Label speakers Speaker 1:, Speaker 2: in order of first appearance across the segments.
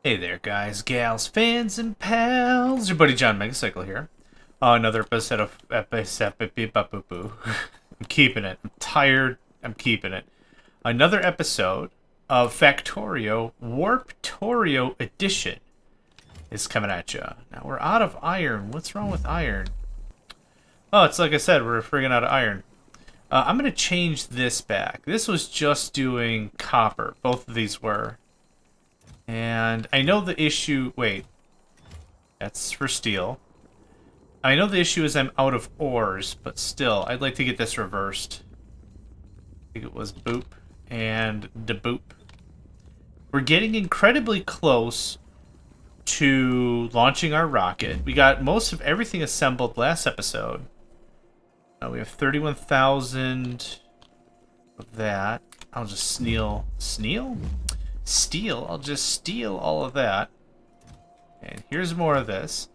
Speaker 1: Hey there, guys, gals, fans, and pals. Your buddy JohnMegacycle here. Another episode of I'm keeping it. I'm tired. I'm keeping it. Another episode of Factorio Warptorio Edition is coming at you. Now we're out of iron. What's wrong with iron? Oh, it's like I said, we're friggin' out of iron. I'm gonna change this back. This was just doing copper. Both of these were. And I know the issue... Wait. That's for steel. I know the issue is I'm out of ores, but still, I'd like to get this reversed. I think it was boop and the boop. We're getting incredibly close to launching our rocket. We got most of everything assembled last episode. We have 31,000 of that. I'll just steal... Steal? I'll just steal all of that. And here's more of this.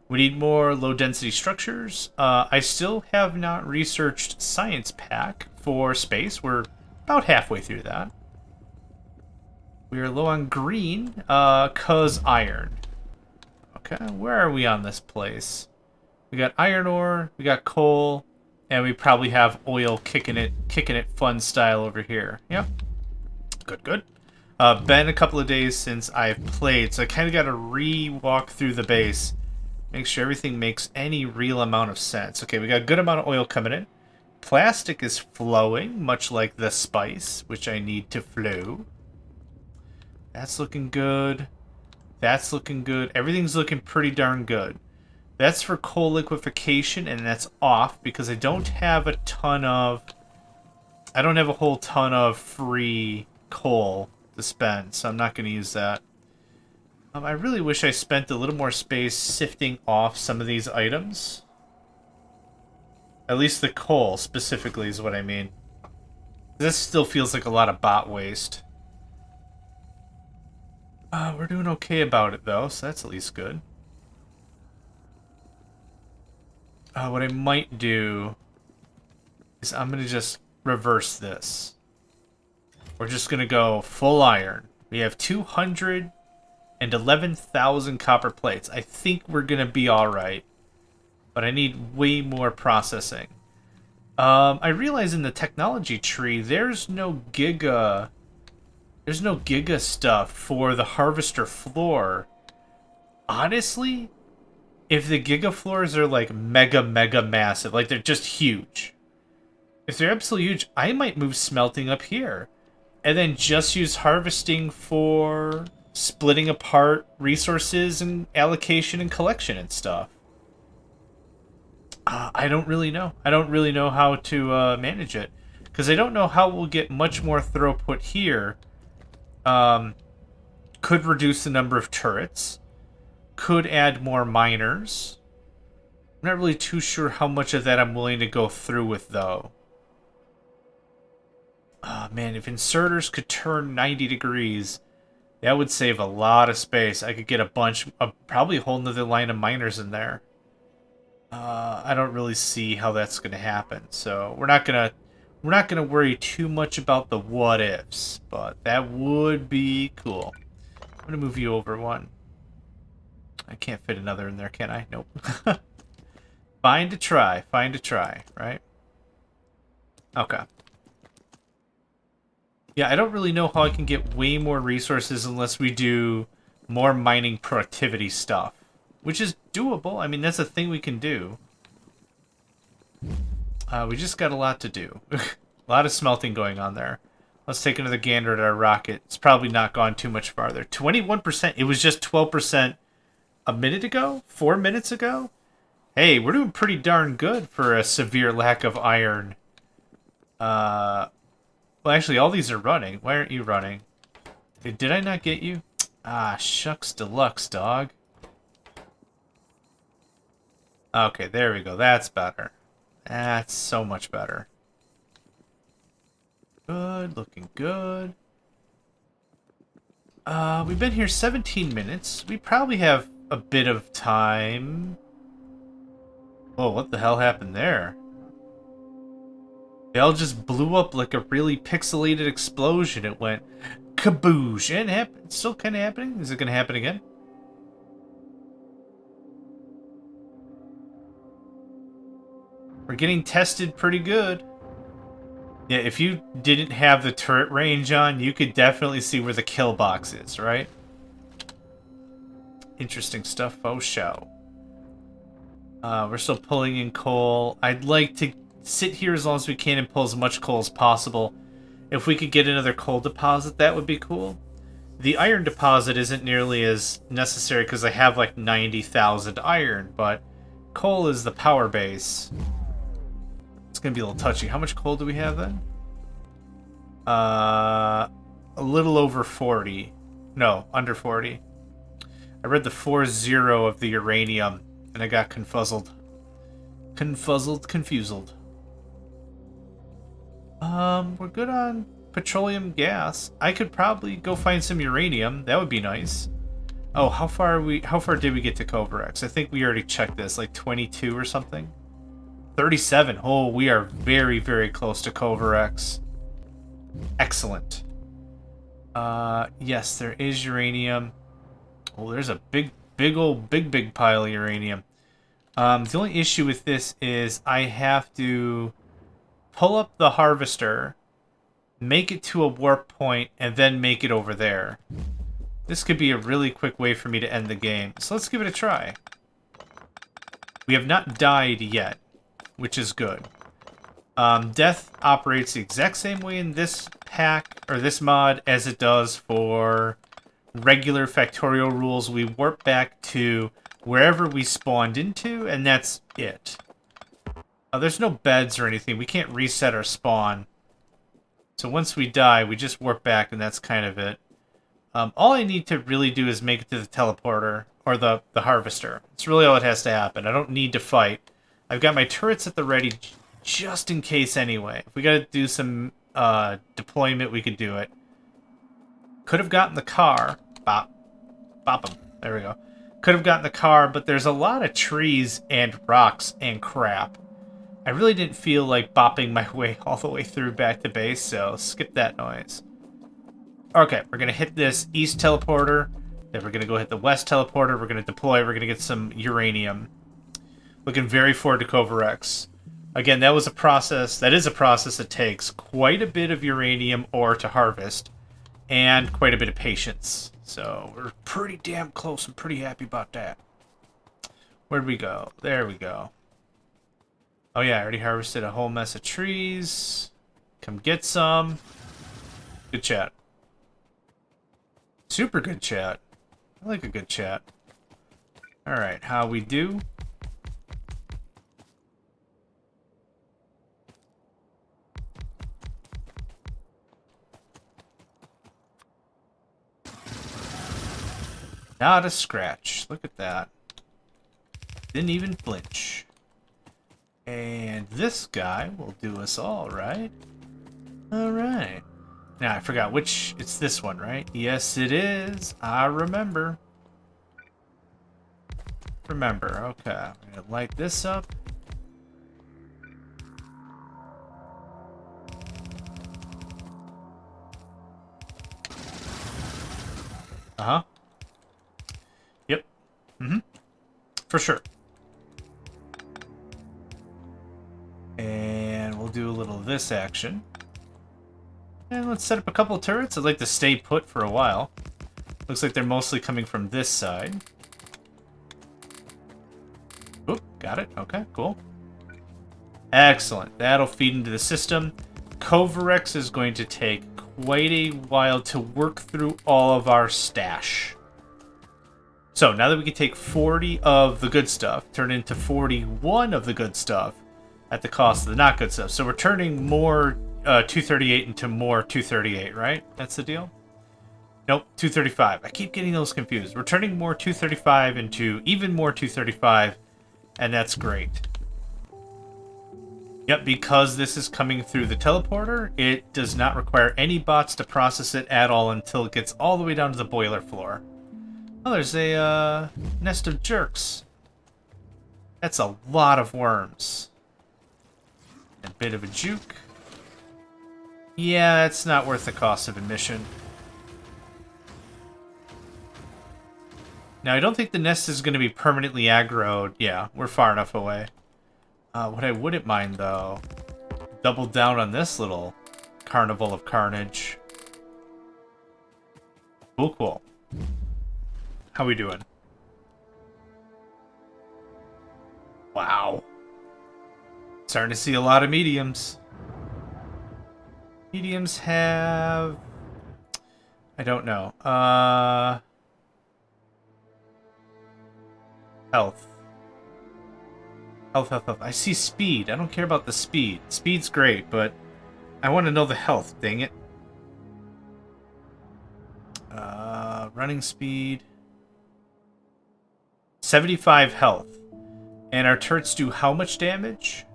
Speaker 1: We need more low-density structures. I still have not researched Science Pack for space. We're about halfway through that. We are low on green, cause iron. Okay, where are we on this place? We got iron ore, we got coal, and we probably have oil kicking it fun style over here. Yep. Good, good. Been a couple of days since I've played, so I kind of got to re-walk through the base. Make sure everything makes any real amount of sense. Okay, we got a good amount of oil coming in. Plastic is flowing, much like the spice, which I need to flow. That's looking good. That's looking good. Everything's looking pretty darn good. That's for coal liquefaction, and that's off because I don't have a ton of... I don't have a whole ton of free coal to spend, so I'm not going to use that. I really wish I spent a little more space sifting off some of these items. At least the coal, specifically, is what I mean. This still feels like a lot of bot waste. We're doing okay about it, though, so that's at least good. What I might do is I'm going to just reverse this. We're just going to go full iron. We have 211,000 copper plates. I think we're going to be alright. But I need way more processing. I realize in the technology tree, there's no giga stuff for the harvester floor. Honestly, if the giga floors are like mega massive, like they're just huge. If they're absolutely huge, I might move smelting up here. And then just use harvesting for splitting apart resources and allocation and collection and stuff. I don't really know. I don't really know how to manage it. Because I don't know how we'll get much more throughput here. Could reduce the number of turrets. Could add more miners. I'm not really too sure how much of that I'm willing to go through with, though. Oh, man, if inserters could turn 90 degrees, that would save a lot of space. I could get a bunch, probably a whole nother line of miners in there. I don't really see how that's going to happen, so we're not gonna worry too much about the what ifs, but that would be cool. I'm gonna move you over one. I can't fit another in there, can I? Nope. Find a try, right? Okay. Yeah, I don't really know how I can get way more resources unless we do more mining productivity stuff. Which is doable. I mean, that's a thing we can do. We just got a lot to do. A lot of smelting going on there. Let's take another gander at our rocket. It's probably not gone too much farther. 21%. It was just 12% a minute ago? 4 minutes ago? Hey, we're doing pretty darn good for a severe lack of iron. Well, actually, all these are running. Why aren't you running? Did I not get you? Ah, shucks deluxe, dog. Okay, there we go. That's better. That's so much better. Good, looking good. We've been here 17 minutes. We probably have a bit of time. Whoa, what the hell happened there? They all just blew up like a really pixelated explosion. It went kaboosh. And it's still kind of happening. Is it going to happen again? We're getting tested pretty good. Yeah, if you didn't have the turret range on, you could definitely see where the kill box is, right? Interesting stuff, faux show. We're still pulling in coal. I'd like to sit here as long as we can and pull as much coal as possible. If we could get another coal deposit, that would be cool. The iron deposit isn't nearly as necessary because I have like 90,000 iron, but coal is the power base. It's going to be a little touchy. How much coal do we have then? A little over 40. No, under 40. I read the 40 of the uranium, and I got confuzzled. Confused. We're good on petroleum gas. I could probably go find some uranium. That would be nice. Oh, how far did we get to Kovarex? I think we already checked this, like 22 or something. 37. Oh, we are very, very close to Kovarex. Excellent. Yes, there is uranium. Oh, there's a big pile of uranium. The only issue with this is I have to pull up the harvester, make it to a warp point, and then make it over there. This could be a really quick way for me to end the game. So let's give it a try. We have not died yet, which is good. Death operates the exact same way in this pack, or this mod, as it does for regular Factorio rules. We warp back to wherever we spawned into, and that's it. There's no beds or anything. We can't reset our spawn. So once we die, we just warp back, and that's kind of it. All I need to really do is make it to the teleporter, or the harvester. It's really all that has to happen. I don't need to fight. I've got my turrets at the ready just in case anyway. If we got to do some deployment, we could do it. Could have gotten the car. Bop. Bop them. There we go. Could have gotten the car, but there's a lot of trees and rocks and crap. I really didn't feel like bopping my way all the way through back to base, so skip that noise. Okay, we're going to hit this east teleporter, then we're going to go hit the west teleporter, we're going to deploy, we're going to get some uranium. Looking very forward to Kovarex. Again, that is a process that takes quite a bit of uranium ore to harvest, and quite a bit of patience. So, we're pretty damn close, I'm pretty happy about that. Where'd we go? There we go. Oh yeah, I already harvested a whole mess of trees. Come get some. Good chat. Super good chat. I like a good chat. Alright, how we do? Not a scratch. Look at that. Didn't even flinch. And this guy will do us all, right? Alright. Now, I forgot which... It's this one, right? Yes, it is. I remember. Okay. I'm going to light this up. Uh-huh. Yep. Mm-hmm. For sure. And we'll do a little of this action. And let's set up a couple of turrets. I'd like to stay put for a while. Looks like they're mostly coming from this side. Oop, got it. Okay, cool. Excellent. That'll feed into the system. Kovarex is going to take quite a while to work through all of our stash. So now that we can take 40 of the good stuff, turn into 41 of the good stuff at the cost of the not good stuff. So we're turning more 238 into more 238, right? That's the deal? Nope, 235. I keep getting those confused. We're turning more 235 into even more 235, and that's great. Yep, because this is coming through the teleporter, it does not require any bots to process it at all until it gets all the way down to the boiler floor. Oh, there's a nest of jerks. That's a lot of worms. A bit of a juke. Yeah, it's not worth the cost of admission. Now, I don't think the nest is going to be permanently aggroed. Yeah, we're far enough away. What I wouldn't mind, though, double down on this little carnival of carnage. Cool, cool. How we doing? Wow. Starting to see a lot of mediums. Mediums have... I don't know. Health. Health. I see speed. I don't care about the speed. Speed's great, but I want to know the health, dang it. Running speed. 75 health. And our turrets do how much damage?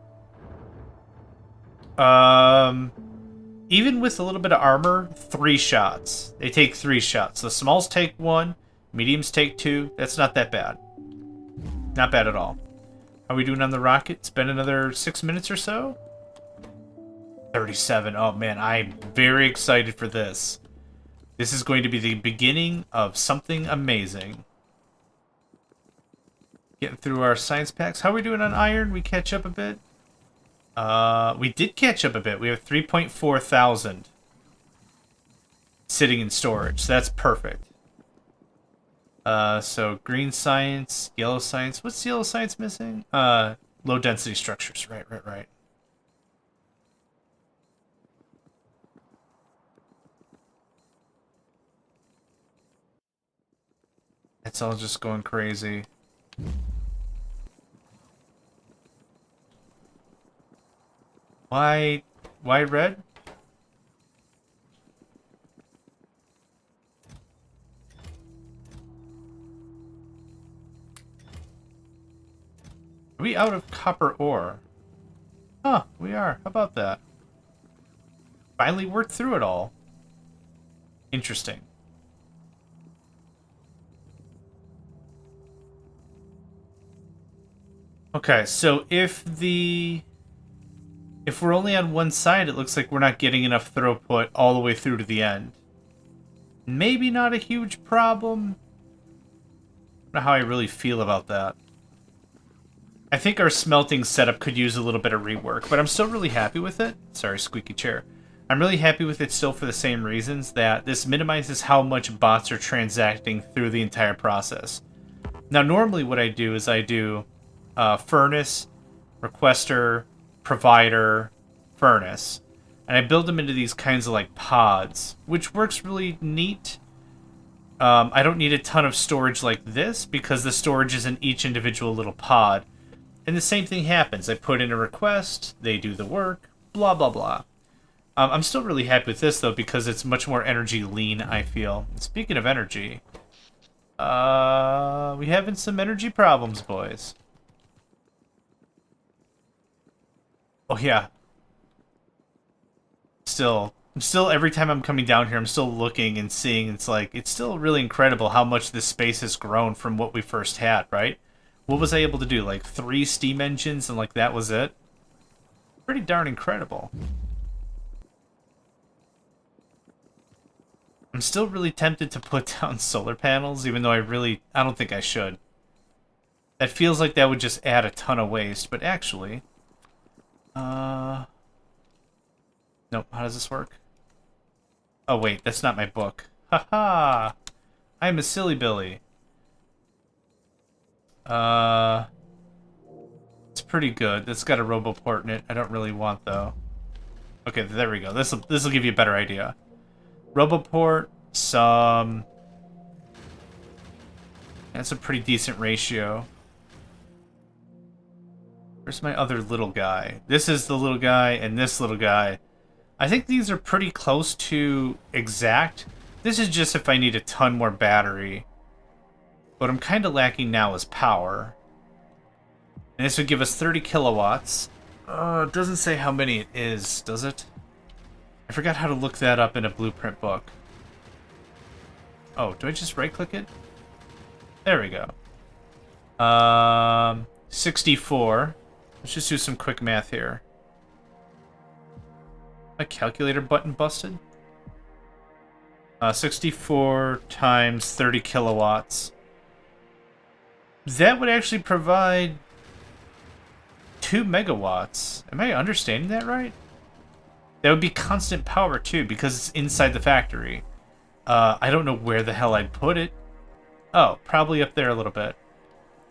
Speaker 1: Even with a little bit of armor, 3 shots. They take 3 shots. The smalls take 1, mediums take 2. That's not that bad. Not bad at all. How are we doing on the rocket? It's been another 6 minutes or so? 37. Oh man, I'm very excited for this. This is going to be the beginning of something amazing. Getting through our science packs. How are we doing on iron? We catch up a bit? We did catch up a bit. We have 3.4 thousand sitting in storage. So that's perfect. So green science, yellow science. What's yellow science missing? Low density structures. Right. It's all just going crazy. Why red? Are we out of copper ore? Huh, we are. How about that? Finally worked through it all. Interesting. Okay, so if we're only on one side, it looks like we're not getting enough throughput all the way through to the end. Maybe not a huge problem. I don't know how I really feel about that. I think our smelting setup could use a little bit of rework, but I'm still really happy with it. Sorry, squeaky chair. I'm really happy with it still for the same reasons, that this minimizes how much bots are transacting through the entire process. Now, normally what I do is I do furnace, requester, provider, furnace, and I build them into these kinds of like pods, which works really neat. I don't need a ton of storage like this because the storage is in each individual little pod. And the same thing happens. I put in a request, they do the work, blah, blah, blah. I'm still really happy with this, though, because it's much more energy lean, I feel. And speaking of energy, we having some energy problems, boys. Oh, yeah. I'm still, every time I'm coming down here, I'm still looking and seeing, it's still really incredible how much this space has grown from what we first had, right? What was I able to do? Like 3 steam engines and like that was it? Pretty darn incredible. I'm still really tempted to put down solar panels, even though I don't think I should. That feels like that would just add a ton of waste, but actually... Nope, how does this work? Oh wait, that's not my book. Haha! I'm a silly Billy. It's pretty good. It's got a roboport in it. I don't really want, though. Okay, there we go. This'll give you a better idea. Roboport, some... That's a pretty decent ratio. Where's my other little guy? This is the little guy and this little guy. I think these are pretty close to exact. This is just if I need a ton more battery. What I'm kind of lacking now is power. And this would give us 30 kilowatts. It doesn't say how many it is, does it? I forgot how to look that up in a blueprint book. Oh, do I just right-click it? There we go. 64. Let's just do some quick math here. My calculator button busted? 64 times 30 kilowatts. that would actually provide 2 megawatts. Am I understanding that right? That would be constant power, too, because it's inside the factory. I don't know where the hell I'd put it. Oh, probably up there a little bit.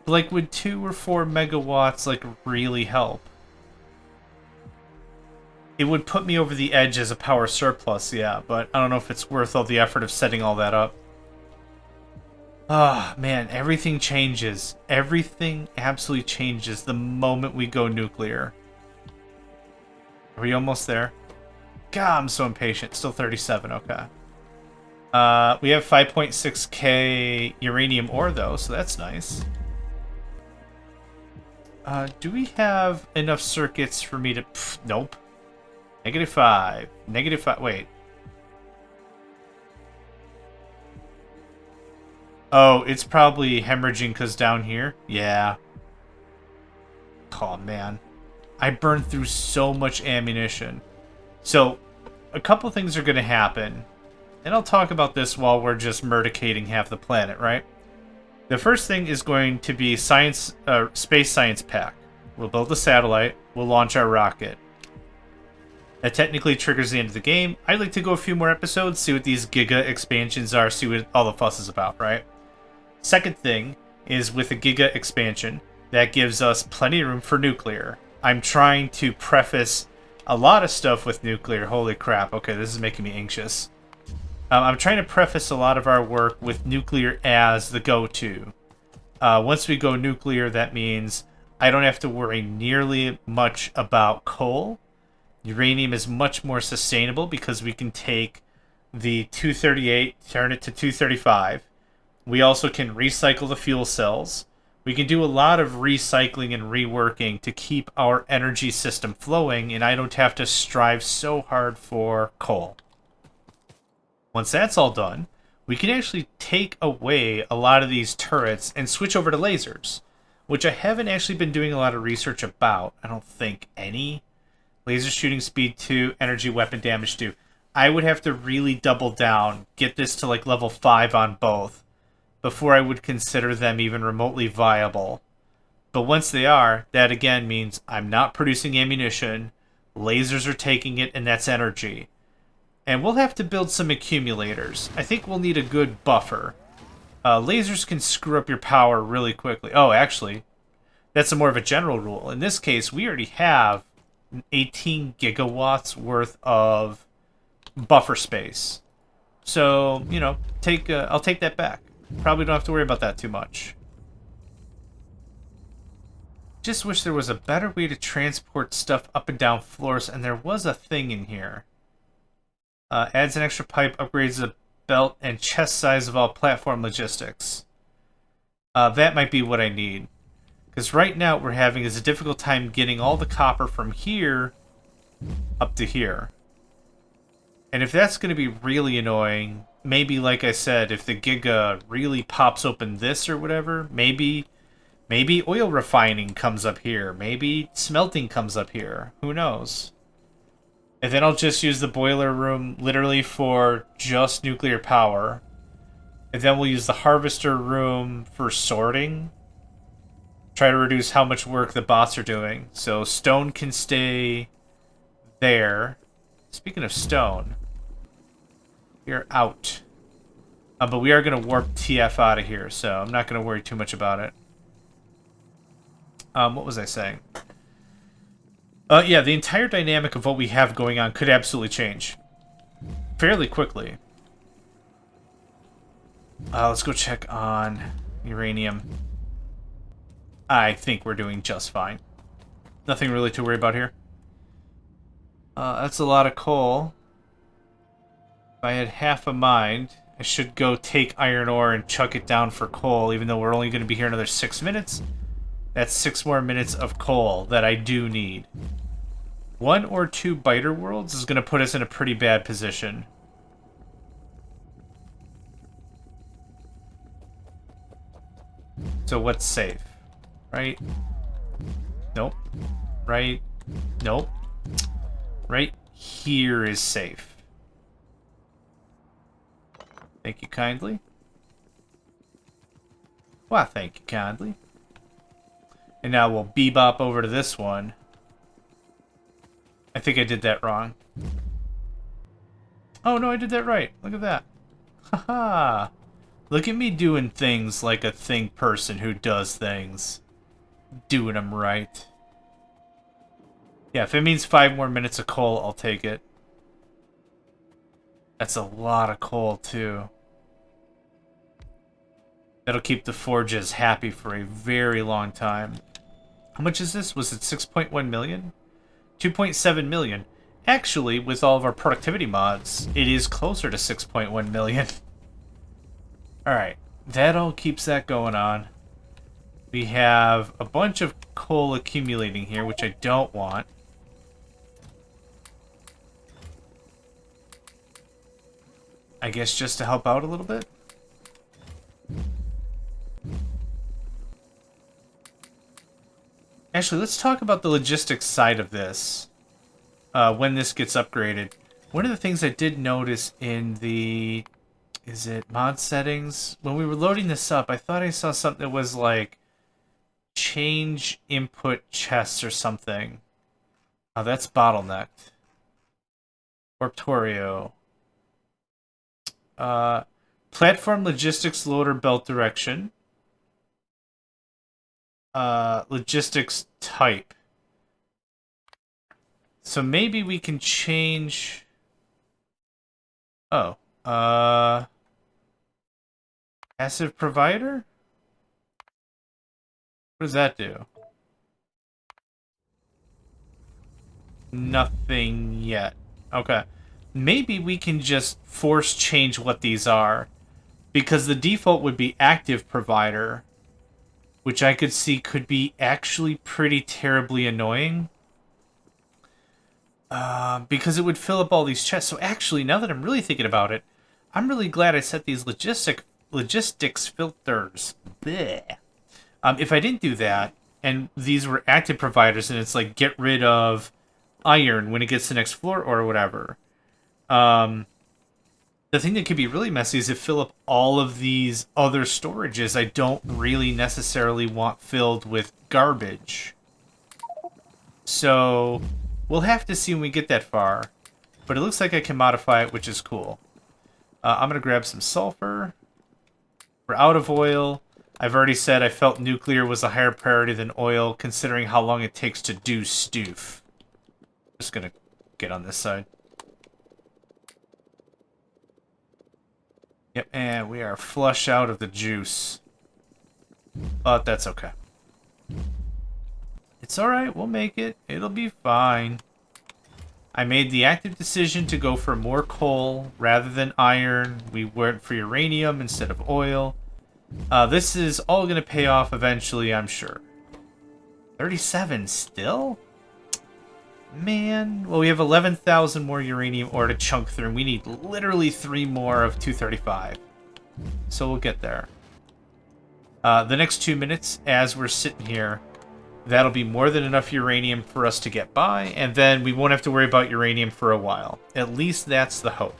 Speaker 1: Like, would 2 or 4 megawatts, like, really help? It would put me over the edge as a power surplus, yeah, but I don't know if it's worth all the effort of setting all that up. Ah, man, everything changes. Everything absolutely changes the moment we go nuclear. Are we almost there? God, I'm so impatient. Still 37, okay. We have 5.6k uranium ore, though, so that's nice. Do we have enough circuits for me to... Pff, nope. -5. -5. Wait. Oh, it's probably hemorrhaging because down here? Yeah. Oh, man. I burned through so much ammunition. So, a couple things are going to happen. And I'll talk about this while we're just murdicating half the planet, right? The first thing is going to be space science pack. We'll build a satellite. We'll launch our rocket. That technically triggers the end of the game. I'd like to go a few more episodes, see what these Giga expansions are, see what all the fuss is about, right? Second thing is with the Giga expansion, that gives us plenty of room for nuclear. I'm trying to preface a lot of stuff with nuclear. Holy crap. Okay, this is making me anxious. I'm trying to preface a lot of our work with nuclear as the go-to. Once we go nuclear, that means I don't have to worry nearly much about coal. Uranium is much more sustainable because we can take the 238, turn it to 235. We also can recycle the fuel cells. We can do a lot of recycling and reworking to keep our energy system flowing, and I don't have to strive so hard for coal. Once that's all done, we can actually take away a lot of these turrets and switch over to lasers, which I haven't actually been doing a lot of research about. I don't think any. Laser shooting speed 2, energy weapon damage 2. I would have to really double down, get this to like level 5 on both, before I would consider them even remotely viable. But once they are, that again means I'm not producing ammunition, lasers are taking it, and that's energy. And we'll have to build some accumulators. I think we'll need a good buffer. Lasers can screw up your power really quickly. Oh, actually, that's more of a general rule. In this case, we already have 18 gigawatts worth of buffer space. So, you know, I'll take that back. Probably don't have to worry about that too much. Just wish there was a better way to transport stuff up and down floors, and there was a thing in here. Adds an extra pipe, upgrades the belt and chest size of all platform logistics. That might be what I need. Because right now what we're having is a difficult time getting all the copper from here up to here. And if that's going to be really annoying, maybe, like I said, if the Giga really pops open this or whatever, maybe oil refining comes up here. Maybe smelting comes up here. Who knows? And then I'll just use the boiler room literally for just nuclear power. And then we'll use the harvester room for sorting. Try to reduce how much work the bots are doing. So stone can stay there. Speaking of stone, we are out. But we are going to warp TF out of here, so I'm not going to worry too much about it. What was I saying? Yeah, the entire dynamic of what we have going on could absolutely change. Fairly quickly. Let's go check on uranium. I think we're doing just fine. Nothing really to worry about here. That's a lot of coal. If I had half a mind, I should go take iron ore and chuck it down for coal, even though we're only going to be here another 6 minutes. That's 6 more minutes of coal that I do need. 1 or 2 biter worlds is going to put us in a pretty bad position. So what's safe? Right? Nope. Right? Nope. Right here is safe. Thank you kindly. Well, thank you kindly. And now we'll bebop over to this one. I think I did that wrong. Oh, no, I did that right. Look at that. Haha. Look at me doing things like a thing person who does things. Doing them right. Yeah, if it means 5 more minutes of coal, I'll take it. That's a lot of coal, too. That'll keep the forges happy for a very long time. How much is this? Was it 6.1 million? 2.7 million. Actually, with all of our productivity mods, it is closer to 6.1 million. Alright, that all keeps that going on. We have a bunch of coal accumulating here, which I don't want. I guess just to help out a little bit. Actually, let's talk about the logistics side of this. When this gets upgraded. One of the things I did notice in the... Is it mod settings? When we were loading this up, I thought I saw something that was like... Change input chests or something. Oh, that's bottlenecked. Warptorio. Platform logistics loader belt direction. Logistics type. So maybe we can change... Oh. Passive provider? What does that do? Nothing yet. Okay. Maybe we can just force change what these are. Because the default would be active provider. Which I could see could be actually pretty terribly annoying. Because it would fill up all these chests. So actually, now that I'm really thinking about it, I'm really glad I set these logistics filters. Bleh. If I didn't do that, and these were active providers, and it's like, get rid of iron when it gets to the next floor or whatever. The thing that could be really messy is if fill up all of these other storages I don't really necessarily want filled with garbage. So... we'll have to see when we get that far, but it looks like I can modify it, which is cool. I'm going to grab some sulfur. We're out of oil. I've already said I felt nuclear was a higher priority than oil, considering how long it takes to do stoof. Just going to get on this side. Yep, and we are flush out of the juice. But that's okay. It's alright, we'll make it. It'll be fine. I made the active decision to go for more coal rather than iron. We went for uranium instead of oil. This is all going to pay off eventually, I'm sure. 37 still? Man. Well, we have 11,000 more uranium ore to chunk through, and we need literally 3 more of 235. So we'll get there. The next 2 minutes, as we're sitting here, that'll be more than enough uranium for us to get by, and then we won't have to worry about uranium for a while. At least that's the hope.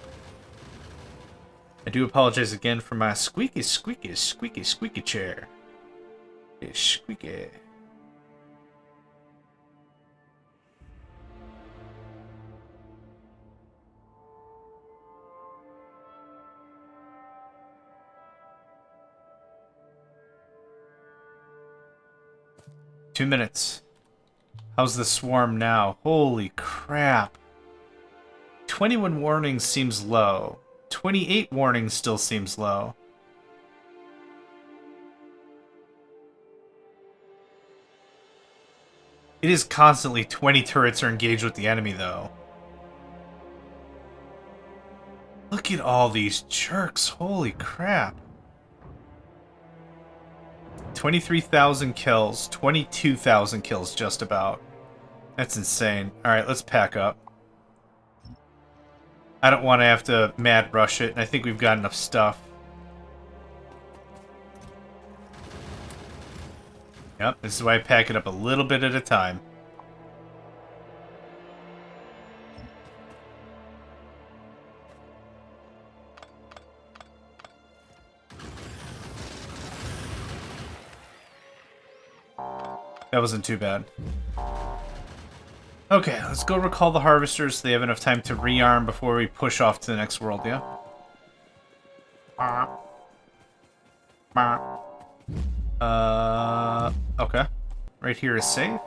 Speaker 1: I do apologize again for my squeaky chair. It's squeaky. Two minutes. How's the swarm now? Holy crap. 21 warnings seems low. 28 warnings still seems low. It is constantly 20 turrets are engaged with the enemy, though. Look at all these jerks. Holy crap. 23,000 kills. 22,000 kills, just about. That's insane. Alright, let's pack up. I don't want to have to mad rush it, and I think we've got enough stuff. Yep, this is why I pack it up a little bit at a time. That wasn't too bad. Okay, let's go recall the harvesters so they have enough time to rearm before we push off to the next world, yeah? Okay. Right here is safe.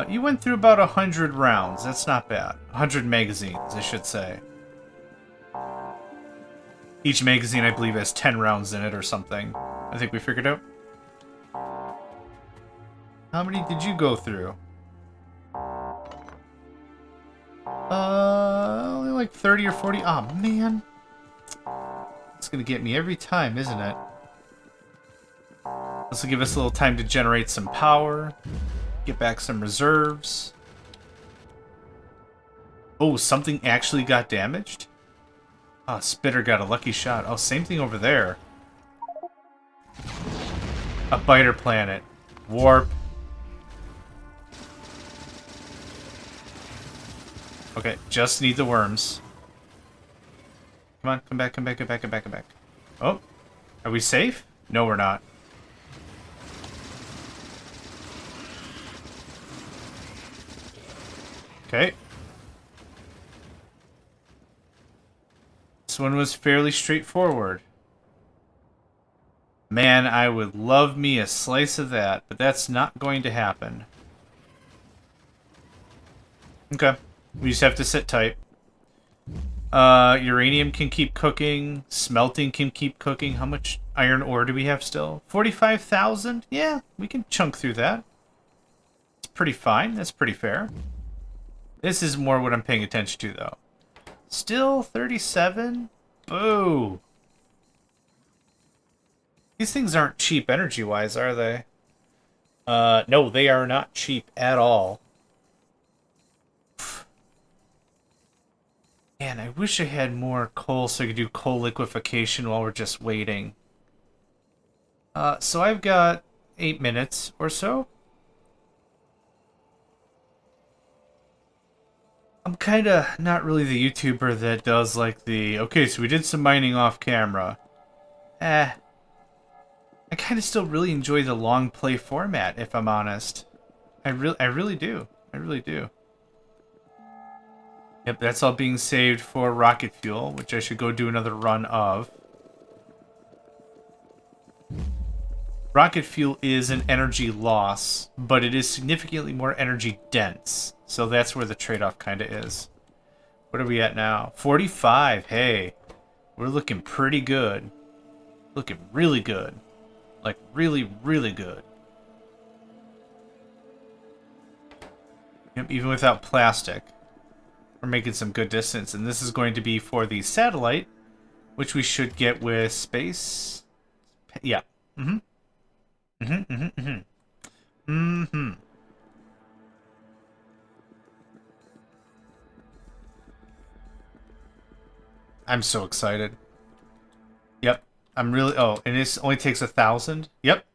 Speaker 1: You went through about 100 rounds. That's not bad. 100 magazines, I should say. Each magazine, I believe, has 10 rounds in it or something. I think we figured out. How many did you go through? Only like 30 or 40. Oh, man. It's gonna get me every time, isn't it? This will give us a little time to generate some power. Get back some reserves. Oh, something actually got damaged? Oh, Spitter got a lucky shot. Oh, same thing over there. A biter planet. Warp. Okay, just need the worms. Come on, come back, come back, come back, come back, come back. Oh, are we safe? No, we're not. Okay. This one was fairly straightforward. Man, I would love me a slice of that, but that's not going to happen. Okay. We just have to sit tight. Uranium can keep cooking. Smelting can keep cooking. How much iron ore do we have still? 45,000? Yeah, we can chunk through that. It's pretty fine. That's pretty fair. This is more what I'm paying attention to, though. Still 37? Boo! These things aren't cheap energy-wise, are they? No, they are not cheap at all. Man, I wish I had more coal so I could do coal liquefaction while we're just waiting. So I've got 8 minutes or so. I'm kinda not really the YouTuber that does like the, okay, so we did some mining off camera. I kinda still really enjoy the long play format, if I'm honest. I really do. I really do. Yep, that's all being saved for rocket fuel, which I should go do another run of. Rocket fuel is an energy loss, but it is significantly more energy dense. So that's where the trade-off kind of is. What are we at now? 45. Hey, we're looking pretty good. Looking really good. Like, really, really good. Yep, even without plastic. We're making some good distance, and this is going to be for the satellite, which we should get with space. Yeah. I'm so excited. Yep. I'm really... Oh, and this only takes 1,000? Yep.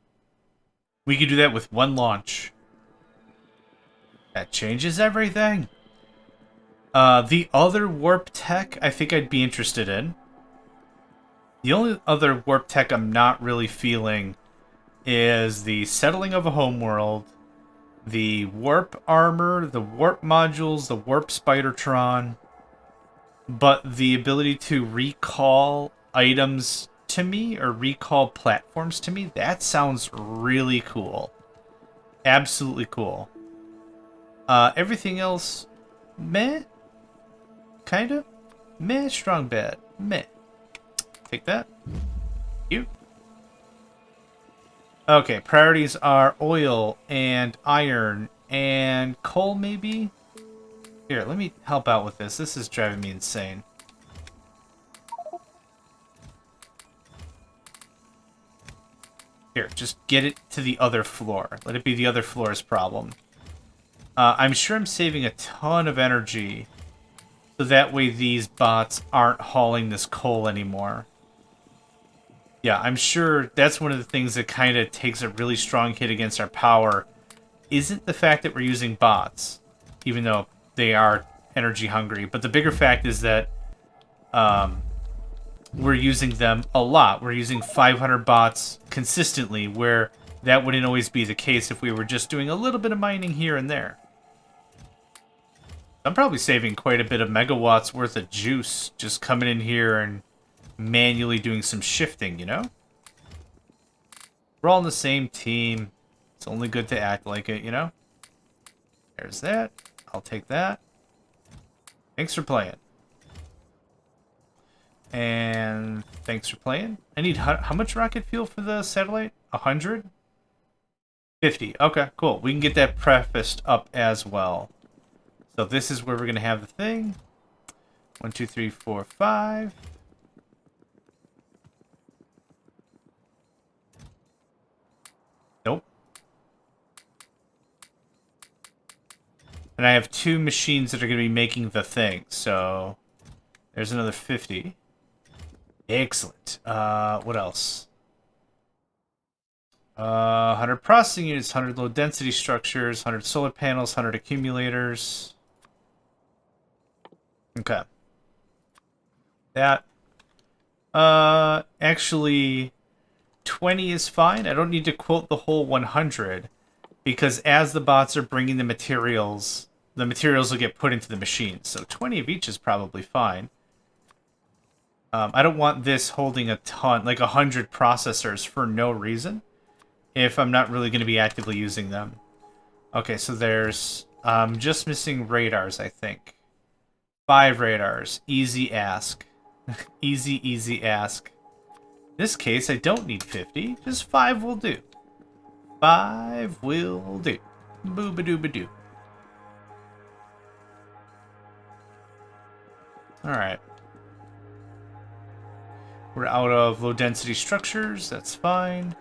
Speaker 1: We could do that with one launch. That changes everything. The other warp tech, I think I'd be interested in. The only other warp tech I'm not really feeling is the settling of a homeworld, the warp armor, the warp modules, the warp Spidertron, but the ability to recall items to me or recall platforms to me, that sounds really cool. Absolutely cool. Everything else, meh? Kinda? Meh, strong bad. Meh. Take that. You. Okay, priorities are oil and iron and coal, maybe? Here, let me help out with this. This is driving me insane. Here, just get it to the other floor. Let it be the other floor's problem. I'm sure I'm saving a ton of energy, so that way these bots aren't hauling this coal anymore. Yeah, I'm sure that's one of the things that kind of takes a really strong hit against our power, isn't the fact that we're using bots, even though they are energy hungry, but the bigger fact is that we're using them a lot. We're using 500 bots consistently, where that wouldn't always be the case if we were just doing a little bit of mining here and there. I'm probably saving quite a bit of megawatts worth of juice just coming in here and manually doing some shifting, you know? We're all on the same team. It's only good to act like it, you know? There's that. I'll take that. Thanks for playing. And thanks for playing. I need how much rocket fuel for the satellite? 100? 50. Okay, cool. We can get that prefaced up as well. So this is where we're going to have the thing. 1, 2, 3, 4, 5. Nope. And I have 2 machines that are going to be making the thing. So there's another 50. Excellent. What else? 100 processing units, 100 low density structures, 100 solar panels, 100 accumulators. Okay. That. Actually, 20 is fine. I don't need to quote the whole 100, because as the bots are bringing the materials will get put into the machine. So 20 of each is probably fine. I don't want this holding a ton, like 100 processors for no reason, if I'm not really going to be actively using them. Okay, so there's just missing radars, I think. 5 radars. Easy ask. Easy ask. In this case, I don't need 50. Just 5 will do. 5 will do. Boo-ba-doo-ba-doo. Alright. We're out of low-density structures. That's fine.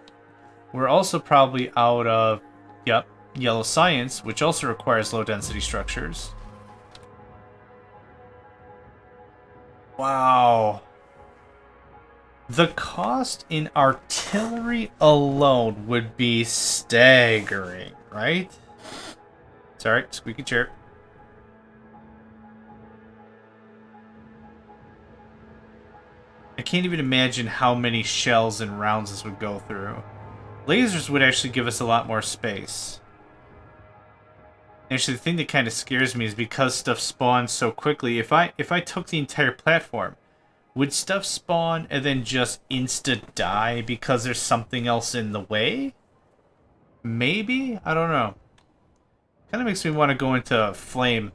Speaker 1: We're also probably out of, yep, yellow science, which also requires low-density structures. Wow. The cost in artillery alone would be staggering, right? Sorry, squeaky chair. I can't even imagine how many shells and rounds this would go through. Lasers would actually give us a lot more space. Actually, the thing that kind of scares me is because stuff spawns so quickly. If I took the entire platform, would stuff spawn and then just insta-die because there's something else in the way? Maybe? I don't know. Kind of makes me want to go into flame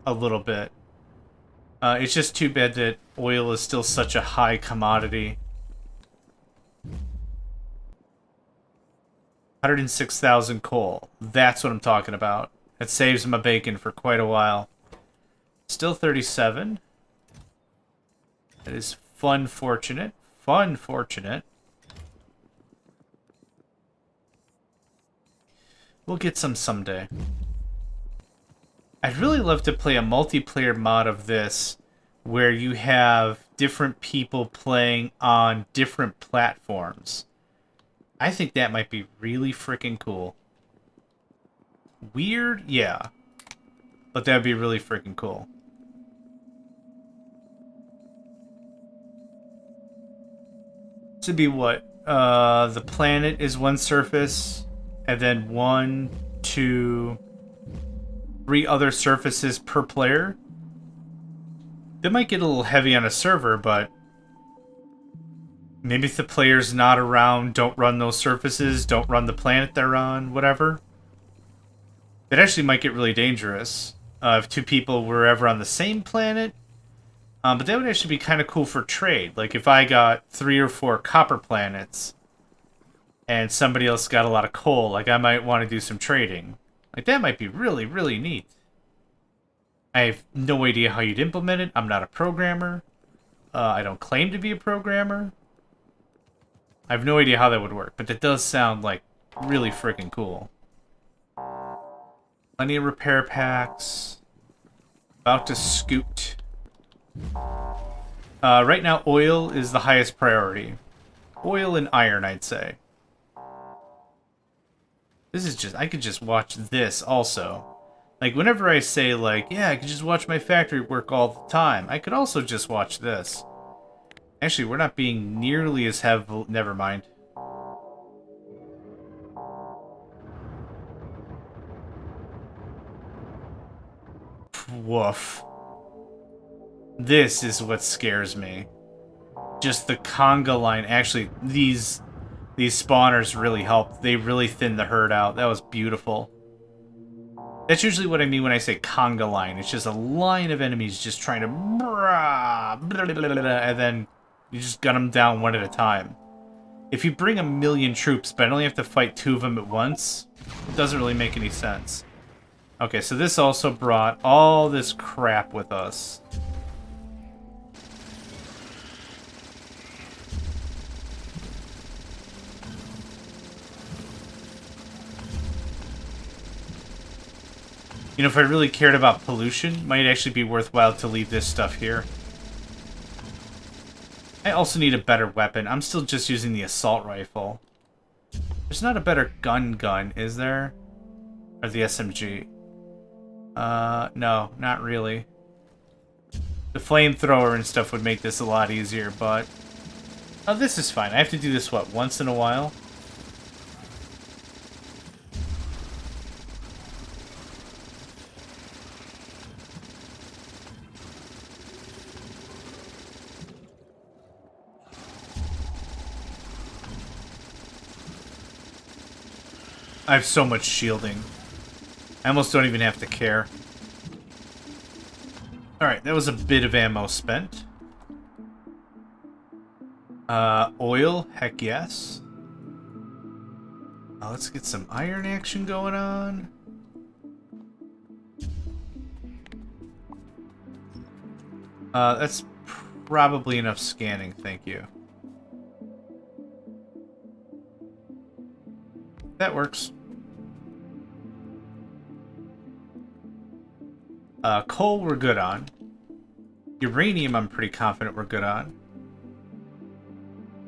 Speaker 1: a little bit. It's just too bad that oil is still such a high commodity. 106,000 coal. That's what I'm talking about. That saves my bacon for quite a while. Still 37. That is fun fortunate. Fun fortunate. We'll get some someday. I'd really love to play a multiplayer mod of this where you have different people playing on different platforms. I think that might be really freaking cool. Weird? Yeah. But that would be really freaking cool. This would be what? The planet is one surface, and then 1, 2, 3 other surfaces per player. That might get a little heavy on a server, but maybe if the player's not around, don't run those surfaces, don't run the planet they're on, whatever. That actually might get really dangerous if 2 people were ever on the same planet. But that would actually be kind of cool for trade. Like if I got 3 or 4 copper planets and somebody else got a lot of coal, like I might want to do some trading. Like that might be really, really neat. I have no idea how you'd implement it. I'm not a programmer. I don't claim to be a programmer. I have no idea how that would work, but that does sound like really freaking cool. Plenty of repair packs. About to scoot. Right now, oil is the highest priority. Oil and iron, I'd say. This is just... I could just watch this also. Like, whenever I say, like, yeah, I could just watch my factory work all the time, I could also just watch this. Actually, we're not being nearly as heavy. Never mind. Woof. This is what scares me. Just the conga line. Actually, these spawners really helped. They really thinned the herd out. That was beautiful. That's usually what I mean when I say conga line. It's just a line of enemies just trying to... and then you just gun them down one at a time. If you bring 1,000,000 troops, but I only have to fight 2 of them at once, it doesn't really make any sense. Okay, so this also brought all this crap with us. You know, if I really cared about pollution, it might actually be worthwhile to leave this stuff here. I also need a better weapon. I'm still just using the assault rifle. There's not a better gun, is there? Or the SMG? No, not really. The flamethrower and stuff would make this a lot easier, but... Oh, this is fine. I have to do this, what, once in a while? I have so much shielding. I almost don't even have to care. Alright, that was a bit of ammo spent. Oil? Heck yes. Let's get some iron action going on. That's probably enough scanning, thank you. That works. Coal we're good on. Uranium I'm pretty confident we're good on.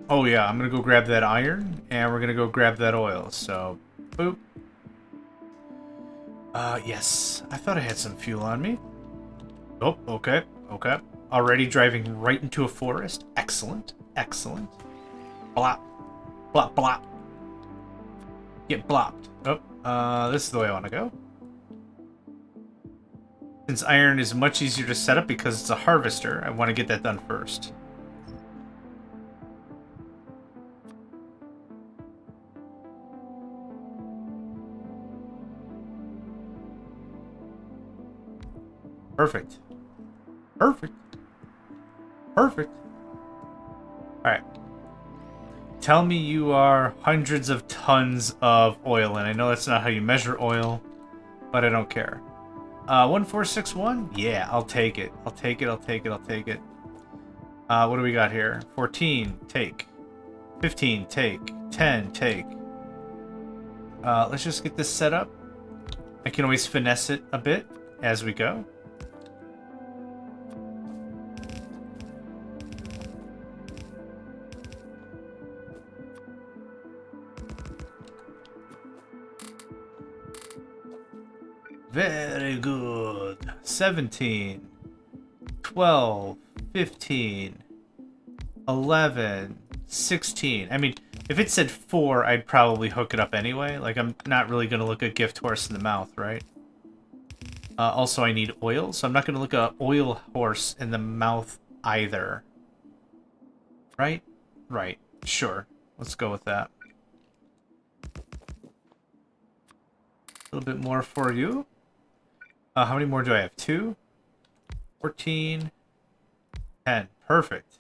Speaker 1: Oh yeah, I'm gonna go grab that iron, and we're gonna go grab that oil, so... Boop. Yes. I thought I had some fuel on me. Oh, okay, okay. Already driving right into a forest. Excellent, excellent. Blop. Blop, blop. Get blopped. Oh, this is the way I want to go. Since iron is much easier to set up because it's a harvester, I want to get that done first. Perfect. Perfect. Perfect. Alright. Tell me you are hundreds of tons of oil, and I know that's not how you measure oil, but I don't care. 1461? Yeah, I'll take it. I'll take it, I'll take it, I'll take it. What do we got here? 14, take. 15, take. 10, take. Let's just get this set up. I can always finesse it a bit as we go. Very good. 17, 12, 15, 11, 16. I mean, if it said 4, I'd probably hook it up anyway. Like, I'm not really going to look a gift horse in the mouth, right? Also, I need oil, so I'm not going to look a oil horse in the mouth either. Right? Right. Sure. Let's go with that. A little bit more for you. How many more do I have? 2? 14. 10. Perfect.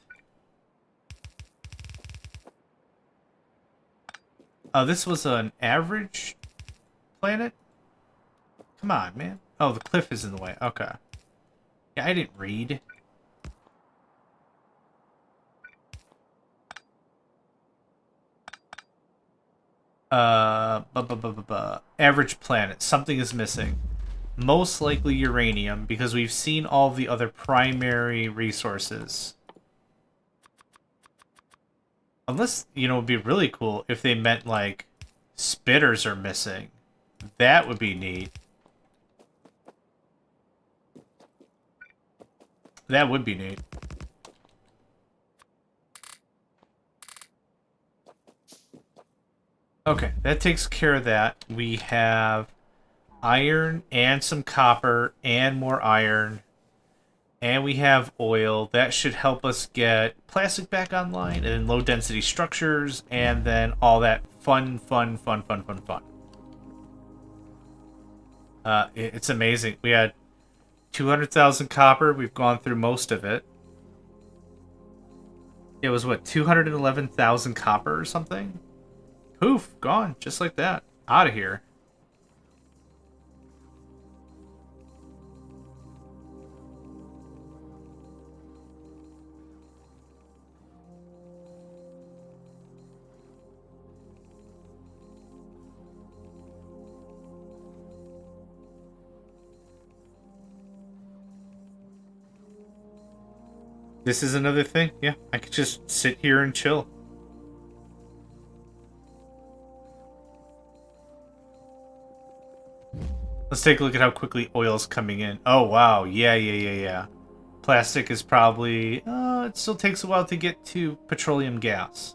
Speaker 1: This was an average planet? Come on, man. Oh, the cliff is in the way. Okay. Yeah, I didn't read. Average planet. Something is missing. Most likely uranium, because we've seen all the other primary resources. Unless, you know, it would be really cool if they meant, like, spitters are missing. That would be neat. That would be neat. Okay, that takes care of that. We have iron and some copper and more iron. And we have oil. That should help us get plastic back online, and then low density structures, and then all that fun. It's amazing. We had 200,000 copper. We've gone through most of it. It was, what, 211,000 copper or something? Poof, gone. Just like that. Out of here. This is another thing. Yeah, I could just sit here and chill. Let's take a look at how quickly oil's coming in. Oh, wow. Yeah. Plastic is probably... it still takes a while to get to petroleum gas.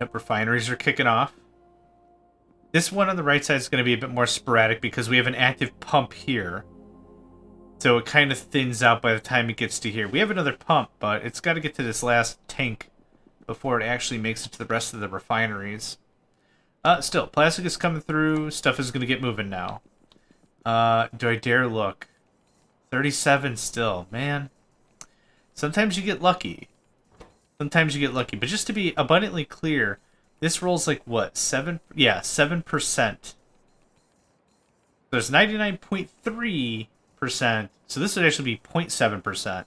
Speaker 1: Yep, refineries are kicking off. This one on the right side is going to be a bit more sporadic because we have an active pump here. So it kind of thins out by the time it gets to here. We have another pump, but it's got to get to this last tank before it actually makes it to the rest of the refineries. Still, plastic is coming through. Stuff is going to get moving now. Do I dare look? 37 still. Man. Sometimes you get lucky. Sometimes you get lucky. But just to be abundantly clear, this rolls like what? 7? Yeah, 7%. There's 99.3%. So this would actually be 0.7%.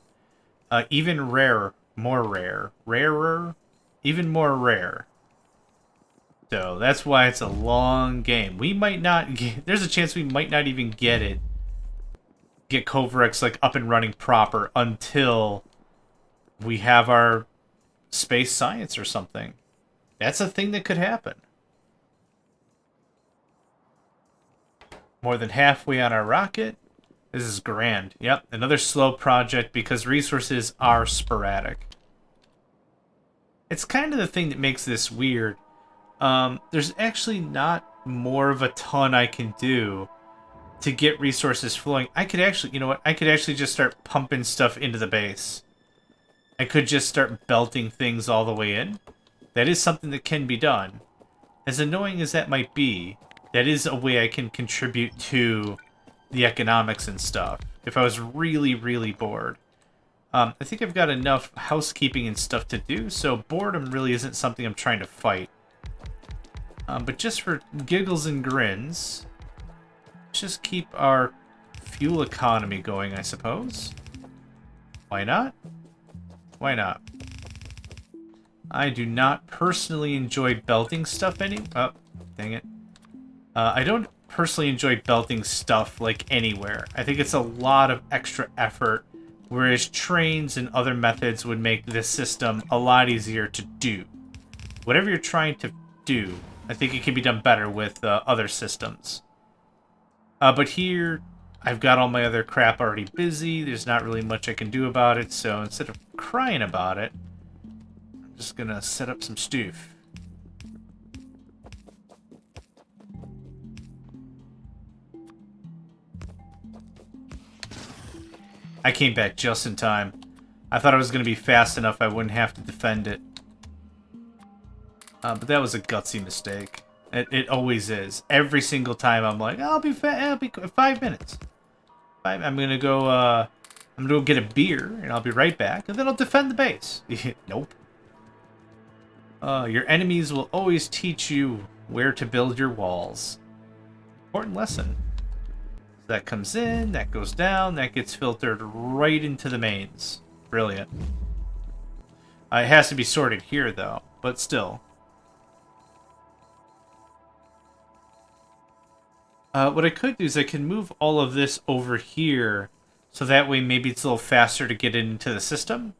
Speaker 1: Even rarer. More rare. Rarer? Even more rare. So that's why it's a long game. We might not get... There's a chance we might not even get it. Get Covarex like up and running proper until we have our space science or something. That's a thing that could happen. More than halfway on our rocket. This is grand. Yep, another slow project because resources are sporadic. It's kind of the thing that makes this weird. There's actually not more of a ton I can do to get resources flowing. I could actually, you know what? I could actually just start pumping stuff into the base. I could just start belting things all the way in. That is something that can be done. As annoying as that might be, that is a way I can contribute to the economics and stuff. If I was really, really bored. I think I've got enough housekeeping and stuff to do, so boredom really isn't something I'm trying to fight. But just for giggles and grins, let's just keep our fuel economy going, I suppose. Why not? Why not? I do not personally enjoy belting stuff Oh, dang it. I don't personally enjoy belting stuff, like, anywhere. I think it's a lot of extra effort, whereas trains and other methods would make this system a lot easier to do. Whatever you're trying to do, I think it can be done better with other systems. But here, I've got all my other crap already busy. There's not really much I can do about it, so instead of crying about it, I'm just gonna set up some stuff. I came back just in time. I thought I was gonna be fast enough I wouldn't have to defend it. But that was a gutsy mistake. It always is. Every single time I'm like, I'll be 5 minutes. I'm gonna go get a beer and I'll be right back, and then I'll defend the base. Nope. Your enemies will always teach you where to build your walls. Important lesson. So that comes in, that goes down, that gets filtered right into the mains. Brilliant. It has to be sorted here though, but still. What I could do is I can move all of this over here, so that way maybe it's a little faster to get into the system.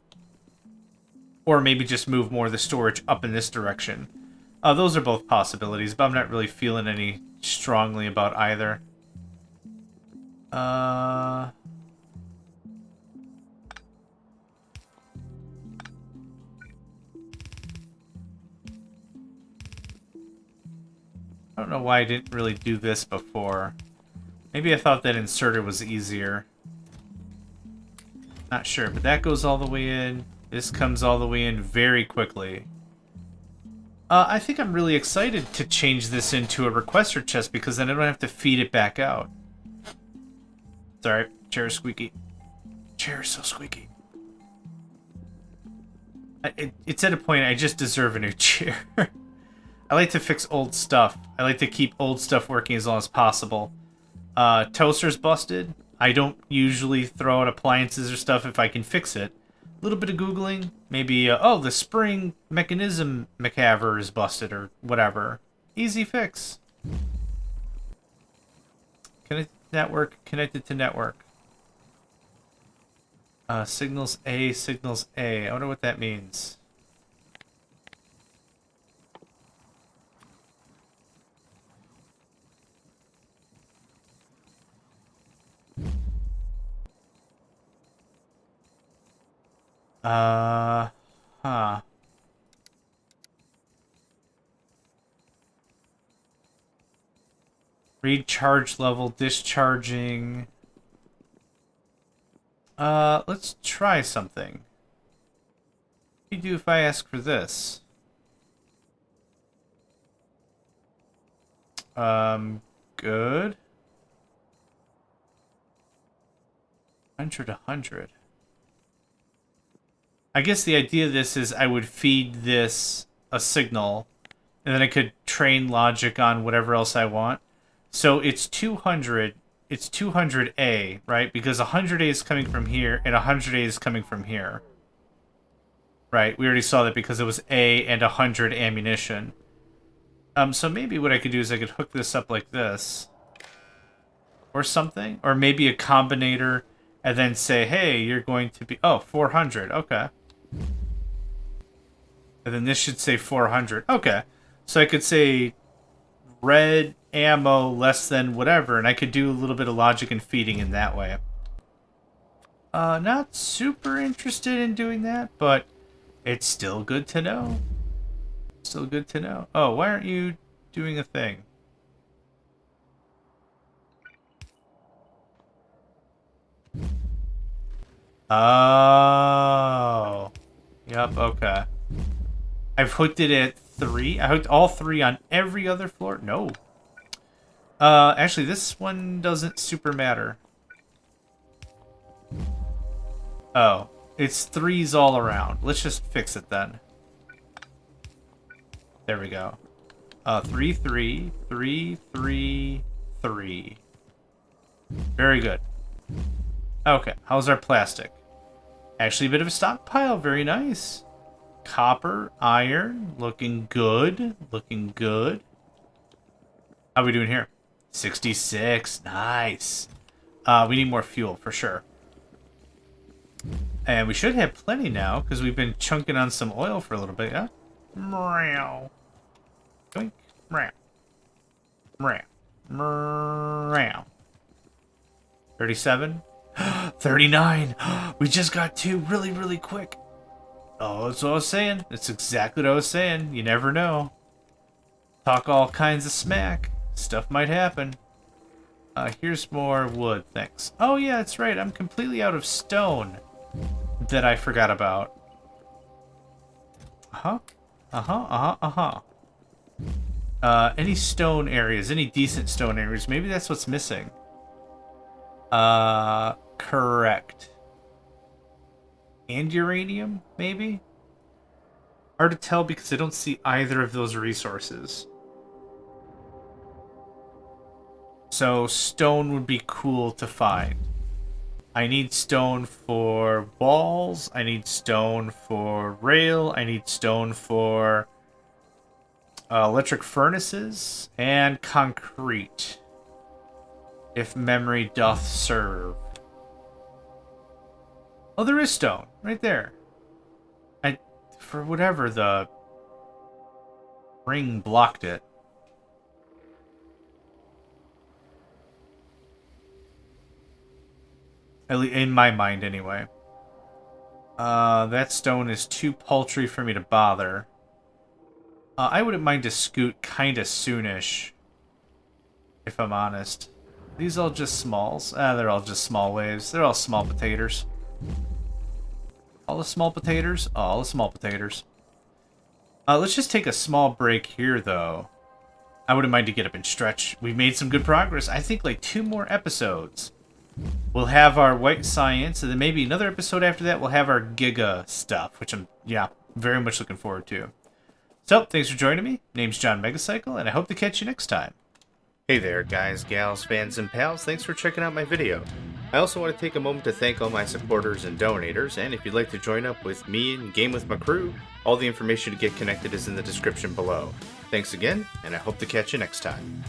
Speaker 1: Or maybe just move more of the storage up in this direction. Those are both possibilities, but I'm not really feeling any strongly about either. I don't know why I didn't really do this before. Maybe I thought that inserter was easier. Not sure, but that goes all the way in. This comes all the way in very quickly. I think I'm really excited to change this into a requester chest because then I don't have to feed it back out. Sorry, chair is squeaky. Chair is so squeaky. It's at a point I just deserve a new chair. I like to fix old stuff. I like to keep old stuff working as long as possible. Toaster's busted. I don't usually throw out appliances or stuff if I can fix it. A little bit of Googling. Maybe, oh, the spring mechanism McCaver is busted or whatever. Easy fix. Connected to network, connected to network. Signals A, signals A. I wonder what that means. Huh. Read charge level, discharging. Let's try something. What do you do if I ask for this? Good. 100, 100. I guess the idea of this is I would feed this a signal, and then I could train logic on whatever else I want. So it's 200, it's 200A, right? Because 100A is coming from here, and 100A is coming from here. Right, we already saw that because it was A and 100 ammunition. So maybe what I could do is I could hook this up like this. Or something. Or maybe a combinator, and then say, hey, you're going to be... Oh, 400, okay. And then this should say 400. Okay. So I could say red ammo less than whatever, and I could do a little bit of logic and feeding in that way. Not super interested in doing that, but it's still good to know. Still good to know. Oh, why aren't you doing a thing? Oh. Yep, okay. I've hooked it at 3. I hooked all 3 on every other floor. No. Actually, this one doesn't super matter. Oh. It's 3s all around. Let's just fix it then. There we go. 3, 3, 3, 3, 3. Very good. Okay, how's our plastic? Actually, a bit of a stockpile. Very nice. Copper, iron, looking good. Looking good. How are we doing here? 66. Nice. We need more fuel, for sure. And we should have plenty now, because we've been chunking on some oil for a little bit, yeah? Meow. Doink. Meow. Meow. Meow. 37. 39. We just got 2 really, really quick. Oh, that's what I was saying. That's exactly what I was saying. You never know. Talk all kinds of smack. Stuff might happen. Here's more wood. Thanks. Oh, yeah, that's right. I'm completely out of stone that I forgot about. Uh-huh. Uh-huh, uh-huh, uh-huh. Any stone areas, any decent stone areas. Maybe that's what's missing. Correct. And uranium, maybe? Hard to tell because I don't see either of those resources. So stone would be cool to find. I need stone for walls. I need stone for rail. I need stone for electric furnaces and concrete. If memory doth serve. Oh, there is stone right there. For whatever, the ring blocked it. At least in my mind, anyway. That stone is too paltry for me to bother. I wouldn't mind to scoot kinda soonish. if I'm honest. These all just smalls? Ah, they're all just small waves. They're all small potatoes. All the small potatoes? Oh, all the small potatoes. Let's just take a small break here, though. I wouldn't mind to get up and stretch. We've made some good progress. I think like 2 more episodes. We'll have our white science, and then maybe another episode after that we'll have our Giga stuff, which I'm, very much looking forward to. So, thanks for joining me. Name's JohnMegacycle, and I hope to catch you next time. Hey there, guys, gals, fans, and pals. Thanks for checking out my video. I also want to take a moment to thank all my supporters and donators, and if you'd like to join up with me and game with my crew, all the information to get connected is in the description below. Thanks again, and I hope to catch you next time.